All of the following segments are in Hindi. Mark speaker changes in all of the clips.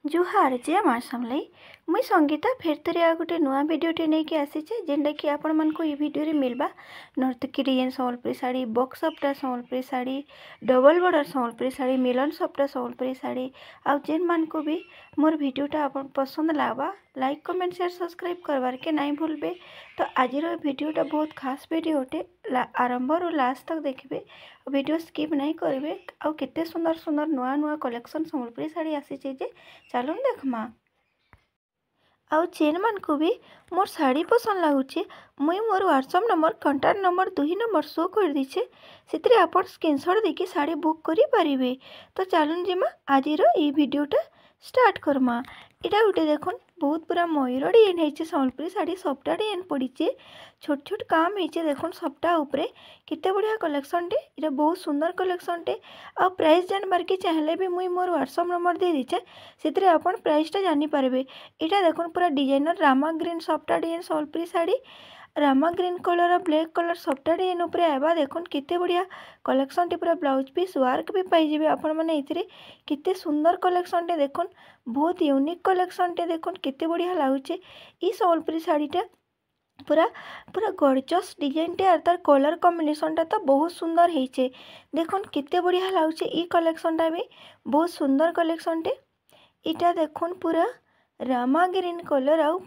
Speaker 1: जुहार जय माँ समलाई मुई संगीता फिर थरे आ गोटे नुआ भिडटे नहीं कि आसी जेनटा कि आपण मानक ये भिडियो मिलबा नॉर्थ कोरियन संबलपुरी साड़ी बक्स सप्टा संबलपुरी साड़ी डबल बॉर्डर संबलपुरी साड़ी मिलन सप्टा संबलपुरी साड़ी आउ जेन मानक भी मोर भिडियोटा आपन पसंद लागबा लाइक कमेंट शेयर सब्सक्राइब करवार के नहीं भूलबे। तो आज भिडियोटा बहुत खास भिडियो अटे आरंभ रू लास्ट तक देखिए वीडियो स्किप नहीं करेंगे आउ केते सुंदर सुंदर नुआ नुआ कलेक्शन संबलपुरी साड़ी आसी जे चलो देखमा। आउ जेन मान को भी मोर साड़ी पसंद लगुच मुई मोर WhatsApp number contact number 2 number show कर दीचे से आप स्क्रीनशॉट देके साड़ी बुक करि पारिबे। तो चलन जिमा आज ये वीडियोटा स्टार्ट करमा। इटा गोटे देखुन बहुत पूरा मयूर डिजाइन होती संबलपुरी साड़ी सप्टा डिजाइन पड़ी छोट छोट काम होती देखुन सप्टा उपरे केते बढ़िया कलेक्शन टे इटा बहुत सुंदर कलेक्शन टे। आ प्राइस जानबार के चाहले भी मुई मोर व्हाट्सएप नंबर दे दीचे से आपन प्राइसटा जानी पारबे। इटा देखुन पूरा डिजाइनर रामा ग्रीन सप्टा design Sambalpuri sari Rama green colour black colour सप्टा डिजाइन उपरे आवा देखुन केते बढ़िया कलेक्शन टे पूरा ब्लाउज पीस वर्क भी पाई जिबे आपण माने इथिरे केते सुंदर कलेक्शन टे देखुन बहुत यूनिक कलेक्शन टे देखुन केते बढ़िया लागुचे। ई संबलपुरी साड़ीटा पूरा पूरा गॉर्जियस डिजाइन टे और तार कलर कॉम्बिनेशन टा तो बहुत सुंदर होइचे देखुन केते बढ़िया लागुचे। ई कलेक्शन टा भी बहुत सुंदर कलेक्शन टे इटा देखुन पूरा रामा ग्रीन कलर आउ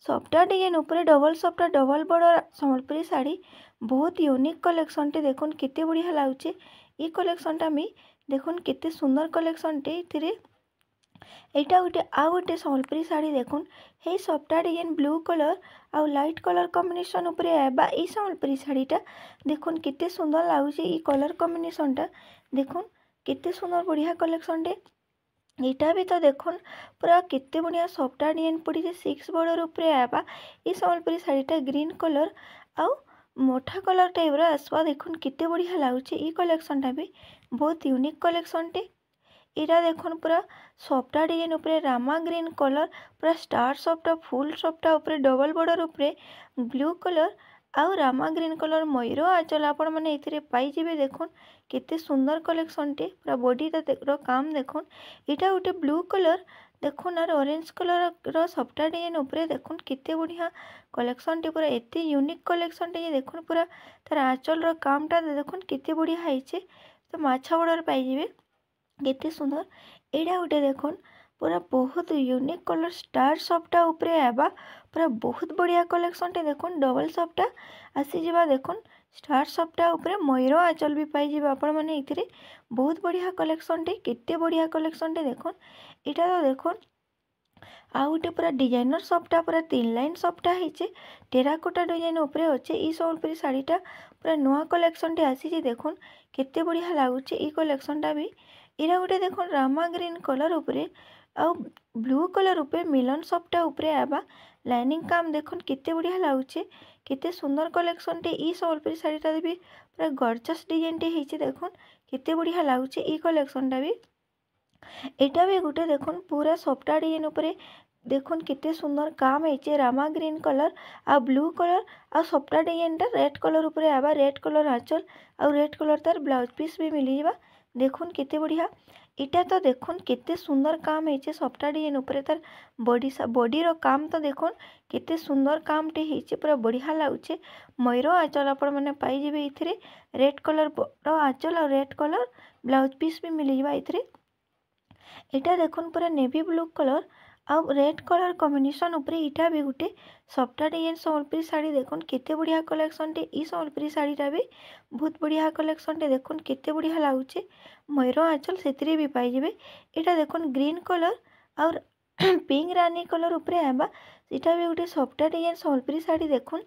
Speaker 1: सप्टा डिजाइन उपरे डबल सप्टा डबल बॉर्डर संबलपुरी साड़ी बहुत यूनिक कलेक्शन टे देखुन केते बढ़िया लागुचे। ई कलेक्शन टा भी देखुन केते सुंदर कलेक्शन टे इथिरे एटा गोटे आ गोटे संबलपुरी साड़ी देखुन हे सप्टा डिजाइन ब्लू कलर आउ लाइट कलर कॉम्बिनेशन उपरे आबा ई संबलपुरी साड़ीटा देखुन केते सुंदर लागुचे। ई कलर कॉम्बिनेशन टा देखुन केते सुंदर बढ़िया कलेक्शन टे इटा भी तो देखुन पूरा केते बढ़िया सप्टा डिजाइन पड़ी 6 बॉर्डर उपरे आबा ई संबलपुरी साड़ीटा ग्रीन कलर आउ मोठा कलर टाइप आसवा देखुन केते बढ़िया लागुचे। ई कलेक्शन टा भी बहुत यूनिक कलेक्शन टे इरा देखुन पूरा सप्टा डिजाइन उपरे रामा ग्रीन कलर पूरा स्टार सप्टा फुल सप्टा उपरे डबल बॉर्डर उपरे ब्लू कलर आउ रामा ग्रीन कलर मयूर आंचल आपण माने इथिरे पाई जिबे देखुन केते सुंदर कलेक्शन टे पूरा बॉडीटा रो काम देखुन। इटा गोटे ब्लू कलर देखुन और ऑरेंज कलर रो सप्टा डिजाइन उपरे देखुन केते बढ़िया कलेक्शन टे पूरा एते यूनिक कलेक्शन टे देखुन पूरा तार आंचल रो कामटा देखुन केते बढ़िया होइचे। तो माछा बॉर्डर पाई जिबे केते सुंदर एडा गोटे देखुन पूरा बहुत यूनिक कलर स्टार सप्टा उपरे आबा पूरा बहुत बढ़िया कलेक्शन टे देखुन डबल सप्टा आसी जिबा देखुन स्टार सप्टा उपरे मयूर आंचल भी पाई जिबा आपण माने इथिरे बहुत बढ़िया कलेक्शन टे केते बढ़िया कलेक्शन टे देखुन। इटा तो देखुन आ गोटे पूरा डिजाइनर सप्टा पूरा 3 लाइन सप्टा होइचे टेराकोटा डिजाइन उपरे अच्छे। ई संबलपुरी साड़ीटा पूरा नुआ कलेक्शन टे आसी देखुन केते बढ़िया लागुचे। ई कलेक्शन टा भी इरा गोटे देखुन रामा ग्रीन कलर उपरे आउ ब्लू कलर उपरे मिलन सप्टा उपरे आबा लाइनिंग काम देखुन केते बढ़िया लागुचे केते सुंदर कलेक्शन टे। ई संबलपुरी साड़ीटा भी पूरा गॉर्जियस डिजाइन टे होइचे देखुन केते बढ़िया लागुचे। ई कलेक्शन टा भी एटा भी गोटे देखुन पूरा सप्टा डिजाइन उपरे देखुन केते सुंदर काम होइचे रामा ग्रीन कलर आ ब्लू कलर आ सप्टा डिजाइन टा रेड कलर उपरे आबा रेड कलर आंचल आ रेड कलर तार ब्लाउज पीस भी मिली जाबा देखुन केते बढ़िया। इटा तो देखुन केते सुंदर काम होइचे सप्टा डिजाइन उपरे तार बॉडी रो काम तो देखुन केते सुंदर काम टे होइचे पूरा बढ़िया लागुचे। मयूर आंचल आपण माने पाई जिबे इथिरे रेड कलर रो आंचल और रेड कलर ब्लाउज पीस भी मिली जाबा इथिरे। इटा देखुन पूरा नेवी ब्लू कलर आउ रेड कलर कॉम्बिनेशन उपरे इटा भी गोटे सप्टा डिजाइन संबलपुरी साड़ी देखुन केते बढ़िया कलेक्शन टे। ई संबलपुरी साड़ीटा भी बहुत बढ़िया कलेक्शन टे देखुन केते बढ़िया लागुचे मयूर आंचल सेतिरे भी पाई जिबे। इटा देखुन ग्रीन कलर और पिंक रानी कलर उपरे आबा इटा भी गोटे सप्टा डिजाइन संबलपुरी साड़ी देखुन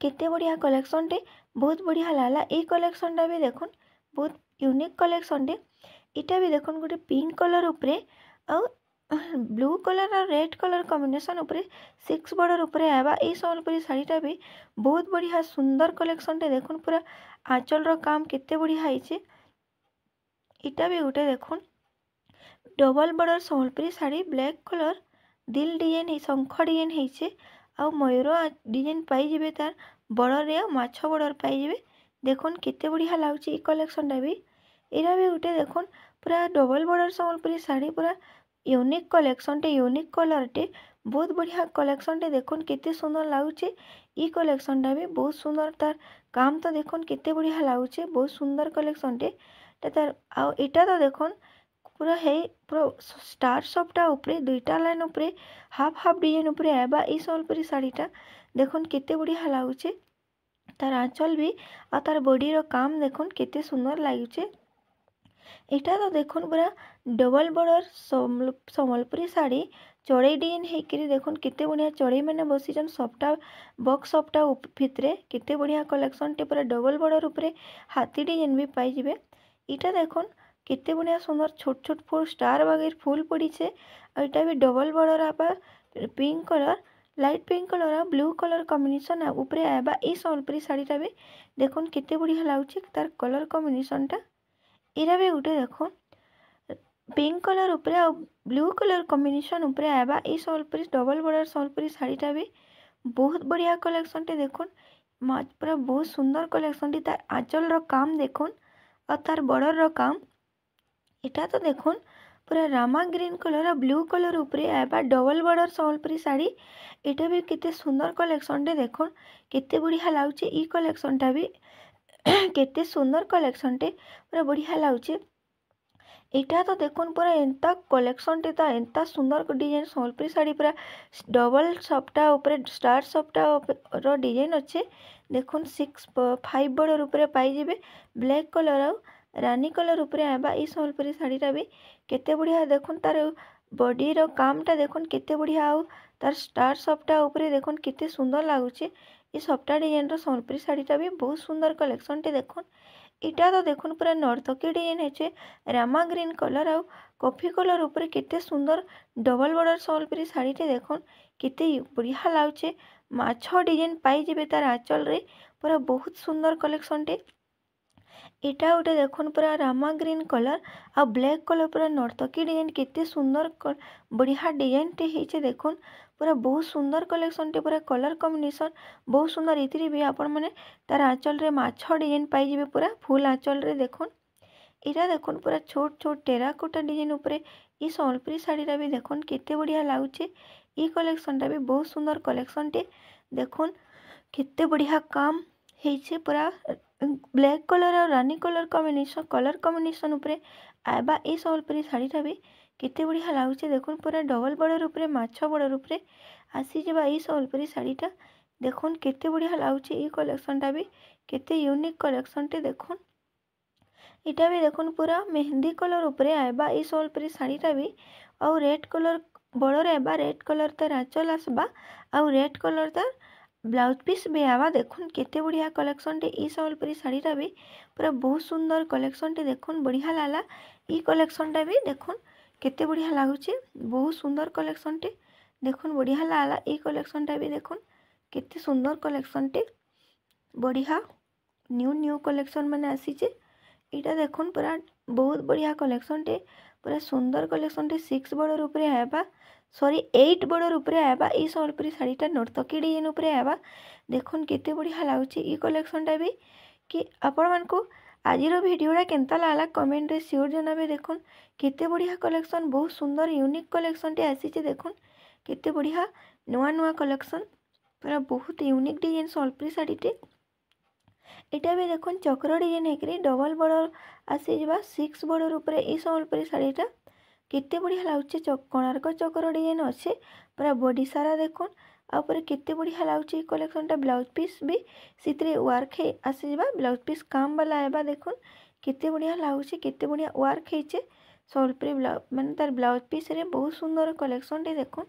Speaker 1: केते बढ़िया कलेक्शन टे बहुत बढ़िया लाला। ई कलेक्शन टा भी देखुन बहुत यूनिक कलेक्शन टे इटा भी देखुन गोटे पिंक कलर उपरे और ब्लू कलर और रेड कलर कॉम्बिनेशन उपरे 6 बॉर्डर उपरे आबा ई संबलपुरी साड़ीटा भी बहुत बढ़िया सुंदर कलेक्शन टे देखुन पूरा आंचल रो काम केते बढ़िया होइचे। इटा भी गोटे देखुन double border Sambalpuri sari black colour दिल डिजाइन शंख डिजाइन होइचे आ मयूर डिजाइन पाई जिबे तार बॉर्डर रे माछ बॉर्डर पाई जिबे देखुन केते बढ़िया लागुचे। ई कलेक्शन टा भी एरा भी गोटे देखुन पूरा डबल बॉर्डर संबलपुरी साड़ी पूरा यूनिक कलेक्शन टे यूनिक कलर टे बहुत बढ़िया कलेक्शन टे देखुन केते सुंदर लागुचे। ई कलेक्शन टा भी बहुत सुंदर तार काम तो देखुन केते बढ़िया लागुचे बहुत सुंदर कलेक्शन टे तार आ एटा तो देखुन पूरा है पूरा स्टार सपटा ऊपर दुईटा लाइन ऊपर हाफ हाफ डिजाइन ऊपर आबा ई सम्बलपुरी साड़ीटा देखुन केते बढ़िया लागुचे। तार आंचल भी आ तार बॉडी रो काम देखुन केते सुंदर लागुचे। एटा तो देखुन पूरा डबल बॉर्डर सम्बलपुरी साड़ी चढ़ई डिजाइन होकर देखुन केते बढ़िया चढ़ई मैंने बसीचन सपटा बक्स सपटा भितरे केते बढ़िया कलेक्शन टे पूरा डबल बॉर्डर ऊपर हाथी डिजाइन भी पाई जिवे। इटा देखुन केते बढ़िया सुंदर छोट छोट फूल स्टार वगैरह फूल पड़ी छे। एटा भी डबल बॉर्डर आबा pink colour light pink colour blue colour combination ऊपर आबा ई सम्बलपुरी साड़ीटा भी देखुन केते बढ़िया लागुचे तार कलर कॉम्बिनेशन टा। एरा भी गोटे देखुन पिंक कलर ऊपर आ ब्लू कलर कॉम्बिनेशन ऊपर आबा ई सम्बलपुरी डबल बॉर्डर सम्बलपुरी साड़ीटा भी बहुत बढ़िया कलेक्शन टे देखुन पूरा बहुत सुंदर कलेक्शन टी तार आंचल रो काम देखुन और तार बॉर्डर रो काम। इटा तो देखुन पूरा Rama green colour blue colour ऊपर आबा डबल बॉर्डर सम्बलपुरी साड़ी एटा भी केते सुंदर कलेक्शन टे देखुन केते बढ़िया लागुचे। ई कलेक्शन टा भी केते सुंदर कलेक्शन टे पूरा बढ़िया लागुचे। एटा तो देखुन पूरा एंता कलेक्शन टे एंता सुंदर डिजाइन सम्बलपुरी साड़ी पूरा डबल सपटा ऊपर स्टार सपटा रो डिजाइन अच्छे देखुन 5 बॉर्डर ऊपर पाई जिवे ब्लैक कलर आ रानी कलर ऊपर आबा ई सम्बलपुरी साड़ीटा भी केते बढ़िया देखुन तार बॉडी रो कामटा देखुन केते बढ़िया आ तार स्टार सपटा ऊपर देखुन केते सुंदर लागुचे। ई सपटा डिजाइन रो सम्बलपुरी साड़ीटा भी बहुत सुंदर कलेक्शन टे देखुन। इटा तो देखुन पूरा नर्तकी डिजाइन है रामा ग्रीन कलर आ कॉफी कलर ऊपर केते सुंदर डबल बॉर्डर सम्बलपुरी साड़ीटे देखुन केते बढ़िया लागुचे माछ डिजाइन पाई जिवे तार आंचल रे पूरा बहुत सुंदर कलेक्शन टे। इटा गोटे देखुन पूरा रामा ग्रीन कलर आ ब्लैक कलर पूरा नर्तकी डिजाइन केते सुंदर बढ़िया डिजाइन टे होइछे देखुन पूरा बहुत सुंदर कलेक्शन टे पूरा कलर कॉम्बिनेशन बहुत सुंदर इतरी भी आपण माने तार आंचल रे माछ डिजाइन पाई जिवे पूरा फुल आंचल रे देखुन। इरा देखुन पूरा छोट छोट टेराकोटा डिजाइन ऊपर ई सम्बलपुरी साड़ीटा भी देखुन केते बढ़िया लागुचे। ई कलेक्शन टा भी बहुत सुंदर कलेक्शन टे देखुन केते बढ़िया काम होइछे पूरा ब्लैक कलर और रानी कलर कॉम्बिनेशन ऊपर आबा ई सम्बलपुरी साड़ीटा भी केते बढ़िया लागुचे देखुन पूरा डबल बॉर्डर ऊपर माछ बॉर्डर ऊपर आसी जबा ई सम्बलपुरी साड़ीटा देखुन केते बढ़िया लागुचे। ई कलेक्शन टा भी केते यूनिक कलेक्शन टे देखुन। इटा भी देखुन पूरा मेहंदी कलर ऊपर आबा ई सम्बलपुरी साड़ीटा भी आउ रेड कलर बॉर्डर आबा रेड कलर तार आंचल आसबा आउ रेड कलर तार ब्लाउज पीस भी आवा देखुन केते बढ़िया कलेक्शन टे ई सम्बलपुरी साड़ीटा भी पूरा बहुत सुंदर कलेक्शन टे देखुन बढ़िया लाला। ई कलेक्शन टा भी देखुन केते बढ़िया लागुचे बहुत सुंदर कलेक्शन टे देखुन बढ़िया लाला। ई कलेक्शन टा भी देखुन केते सुंदर कलेक्शन टे बढ़िया न्यू न्यू कलेक्शन माने आसीचे। इटा देखुन पूरा बहुत बढ़िया कलेक्शन टे पूरा सुंदर कलेक्शन टे 6 बॉर्डर ऊपर आबा 8 बॉर्डर ऊपर आबा ई सम्बलपुरी साड़ीटा नर्तकी डिजाइन ऊपर आबा देखुन केते बढ़िया लागुचे। ई कलेक्शन टा भी कि आपण मानकु आजिर भिडियोटा केनता लागला कमेंट रे श्योर जनाबे देखुन केते बढ़िया कलेक्शन बहुत सुंदर यूनिक कलेक्शन टे आसीचे देखुन केते बढ़िया नुआ नुआ कलेक्शन पूरा बहुत यूनिक डिजाइन सम्बलपुरी साड़ीटे। इटा भी देखुन चक्र डिजाइन है डबल बॉर्डर आसी जबा 6 बॉर्डर ऊपर ई सम्बलपुरी साड़ीटा केते बढ़िया लागुचे कोणार्क चक्र डिजाइन अच्छे पूरा बॉडी सारा देखुन आपर केते बढ़िया लागुचे। कलेक्शन टा ब्लाउज पीस भी सितरे वर्क है आसी जबा ब्लाउज पीस काम वाला आबा देखुन केते बढ़िया लागुचे केते बढ़िया वर्क है सम्बलपुरी माने तार ब्लाउज पीस रे बहुत सुंदर कलेक्शन टे देखुन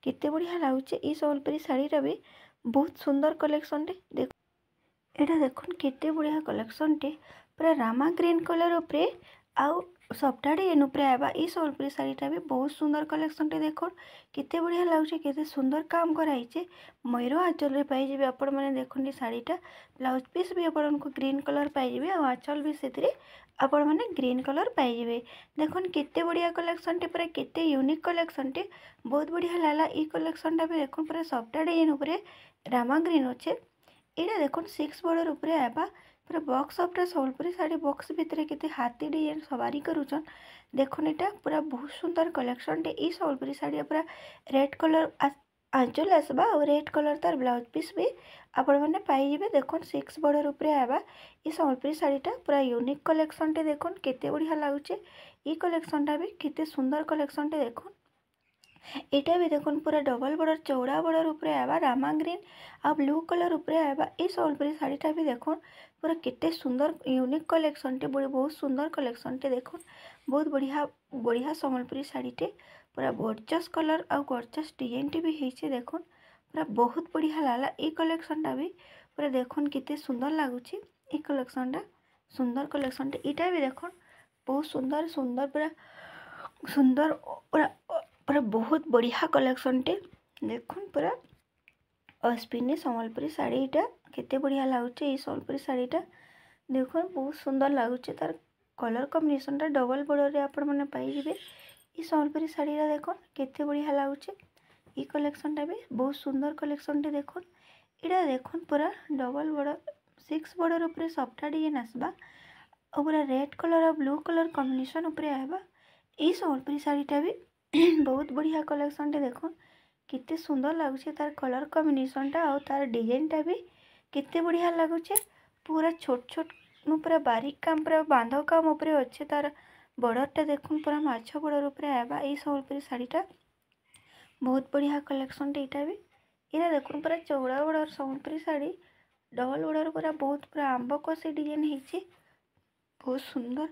Speaker 1: केते बढ़िया लागुचे। ई सम्बलपुरी साड़ीटा भी बहुत सुंदर कलेक्शन टे देखुन एटा देखुन केते बढ़िया कलेक्शन टे पूरा रामा ग्रीन कलर ऊपर आउ सप्टा डिजाइन ऊपर आबा ई सम्बलपुरी साड़ीटा भी बहुत सुंदर कलेक्शन टे देखुन केते बढ़िया लागुचे केते सुंदर काम कराइचे मयूर आंचल रे पाई जिवे आपण माने देखुन ई साड़ीटा ब्लाउज पीस भी आपण को ग्रीन कलर पाई जिवे आ आंचल भी सेतरे आपण माने ग्रीन कलर पाई जिवे देखुन केते बढ़िया कलेक्शन टे पूरा केते यूनिक कलेक्शन टे बहुत बढ़िया लाला। ई कलेक्शन टा भी देखुन पूरा सप्टा डिजाइन ऊपर रामा ग्रीन अच्छे एटा देखुन 6 बॉर्डर ऊपर आबा पूरा box of Sambalpuri sari box भितर केते हाथी डिजाइन सवारी करूछन देखुन एटा पूरा बहुत सुंदर कलेक्शन टे ई संबलपुरी साड़ी पूरा रेड कलर आंचल आसबा और रेड कलर तार ब्लाउज पीस भी आपण मैंने पाइबे देखुन 6 बॉर्डर उपरे आबा ई संबलपुरी साड़ीटा पूरा यूनिक कलेक्शन टे देखुन केते बढ़िया लागुचे ई कलेक्शनटा भी केते सुंदर कलेक्शन टे देखुन एटा भी देखुन पूरा डबल बॉर्डर चौड़ा बॉर्डर उपरे आबा रामा ग्रीन आ ब्लू कलर उपरे आबा ई संबलपुरी साड़ीटा भी देखुन पूरा केते सुंदर यूनिक कलेक्शन टे बहुत सुंदर कलेक्शन टे देखुन बहुत बढ़िया बढ़िया संबलपुरी साड़ी टे पूरा गॉर्जियस कलर आ गॉर्जियस डिजाइन टे भी हेचे देखुन पूरा बहुत बढ़िया लागला ई कलेक्शनटा भी पूरा देखुन केते सुंदर लागुची ई कलेक्शनटा सुंदर कलेक्शन टे एटा भी देखुन बहुत सुंदर सुंदर पूरा सुंदर पूरा पूरा बहुत बढ़िया कलेक्शन टे देखुन पूरा अस्पिनी संबलपुरी साड़ी इटा केते बढ़िया लागुचे ई संबलपुरी साड़ीटा देखुन बहुत सुंदर लागुचे तार कलर कॉम्बिनेशन टा डबल बॉर्डर रे आपण माने पाई जिवे ई संबलपुरी साड़ीटा देखुन केते बढ़िया लागुचे ई कलेक्शनटा भी बहुत सुंदर कलेक्शन टे देखुन इटा देखुन पूरा डबल बॉर्डर 6 बॉर्डर ऊपर सफ्टा डिजाइन आसबा और पूरा रेड कलर और ब्लू कलर कॉम्बिनेशन ऊपर आबा ई संबलपुरी साड़ीटा भी बहुत बढ़िया कलेक्शन टे देखुन कितने सुंदर लगुचे तार कलर कॉम्बिनेशन टा और तार डिजाइन टा भी कितने बढ़िया लगुचे पूरा छोट छोट पूरा बारीक काम पूरा बांध काम ऊपर अच्छे तार बॉर्डर टा देखुन पूरा माछ बॉर्डर ऊपर आबा ई संबलपुरी साड़ीटा बहुत बढ़िया कलेक्शन टे एटा भी इरा देखुन पूरा चौड़ा border Sambalpuri sari double border पूरा बहुत पूरा आंब कसी डिजाइन हेची बहुत सुंदर